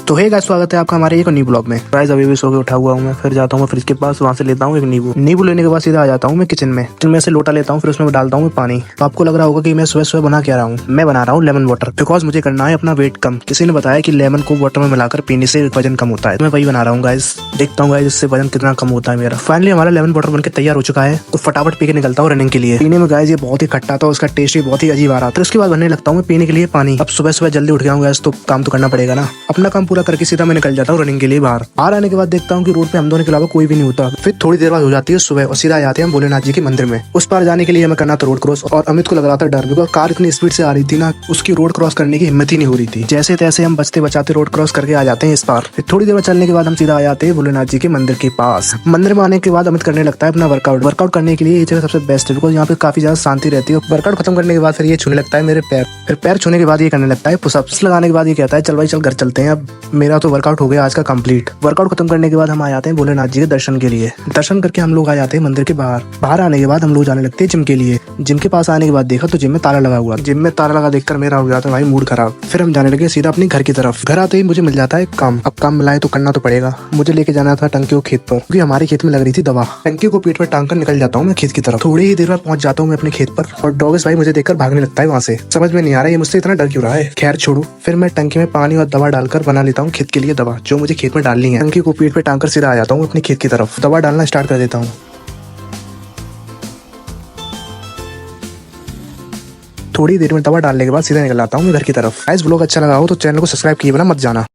तो hey guys, स्वागत है आपका हमारे एक न्यू ब्लॉग में। गाइस अभी भी सो के उठा हुआ हूँ मैं, फिर जाता हूँ मैं फ्रिज के पास, वहाँ से लेता हूँ एक नींबू लेने के बाद सीधा आ जाता हूँ मैं किचन में से लोटा लेता हूँ, फिर उसमें डालता हूँ मैं पानी। तो आपको लग रहा होगा कि मैं सुबह सुबह बना क्या रहा हूँ। मैं बना रहा हूँ लेमन वाटर, बिकॉज मुझे करना है अपना वेट कम। किसी ने बताया कि लेमन को वाटर में मिलाकर पीने से वजन कम होता है, तो मैं वही बना रहा हूँ गाइस। देखता हूँ गाइस इससे वजन कितना कम होता है मेरा। फाइनली हमारा लेमन वाटर बनकर तैयार हो चुका है, तो फटाफट पी के निकलता हूँ रनिंग के लिए। पीने में गाइस ये बहुत ही खट्टा था, उसका टेस्ट भी बहुत ही अजीब आ रहा था। उसके बाद बनने लगता हूँ पीने के लिए पानी। अब सुबह सुबह जल्दी उठ गया हूँ गाइस, तो काम तो करना पड़ेगा ना। अपना काम पूरा करके सीधा मैं निकल जाता हूँ रनिंग के लिए बाहर आने के बाद देखता हूँ कि रोड पे हम दोनों के अलावा कोई भी नहीं होता। फिर थोड़ी देर बाद हो जाती है सुबह और सीधा आ जाते हैं हम भोलेनाथ जी के मंदिर में। उस पार जाने के लिए हमें करना था रोड क्रॉस, और अमित को लग रहा था डर, बिकॉज कार इतनी स्पीड से आ रही थी ना, उसकी रोड क्रॉस करने की हिम्मत ही नहीं हो रही थी। जैसे तैसे हम बचते बचाते रोड क्रॉस करके आ जाते हैं इस पार। फिर थोड़ी देर में चलने के बाद हम सीधा आ जाते हैं भोलेनाथ जी के मंदिर के पास। मंदिर में आने के बाद अमित करने लगता है अपना वर्कआउट करने के लिए ये जगह सबसे बेस्ट है, बिकॉज यहाँ पे काफी ज्यादा शांति रहती है। वर्कआउट खत्म करने के बाद फिर ये छूने लगता है मेरे पैर, फिर पैर छूने के बाद ये करने लगता है पुशअप्स। लगाने के बाद ये कहता है चल भाई चल घर चलते हैं। अब मेरा तो वर्कआउट हो गया आज का कंप्लीट। वर्कआउट खत्म करने के बाद हम आ जाते हैं भोलेनाथ जी के दर्शन के लिए। दर्शन करके हम लोग आ जाते हैं मंदिर के बाहर आने के बाद हम लोग जाने लगते हैं जिम के लिए। जिम के पास आने के बाद देखा तो जिम में ताला लगा हुआ। जिम में ताला लगा देखकर मेरा हो गया था भाई मूड खराब। फिर हम जाने लगे सीधा अपने घर की तरफ। घर आते ही मुझे मिल जाता है काम। अब काम मिला है तो करना तो पड़ेगा। मुझे लेके जाना था टंकी को खेत पर, क्योंकि हमारे खेत में लग रही थी दवा। टंकी को पीठ पर टांग कर निकल जाता हूँ मैं खेत की तरफ। थोड़ी ही देर में पहुंच जाता हूँ मैं अपने खेत पर, और डॉगेस भाई मुझे देखकर भागने लगता है वहाँ से। समझ में नहीं आ रहा है ये मुझसे इतना डर क्यों रहा है। खैर छोड़ो, फिर मैं टंकी में पानी और दवा डालकर बना लेता हूँ खेत के लिए दवा, जो मुझे खेत में डालनी है। टंकी को पीठ पे टांग कर सीधा आ जाता हूँ अपने खेत की तरफ। दवा डालना स्टार्ट कर देता हूँ। थोड़ी देर में दवा डालने के बाद सीधा निकल आता हूँ मैं घर की तरफ। गाइस व्लॉग अच्छा लगा हो तो चैनल को सब्सक्राइब किए बिना मत जाना।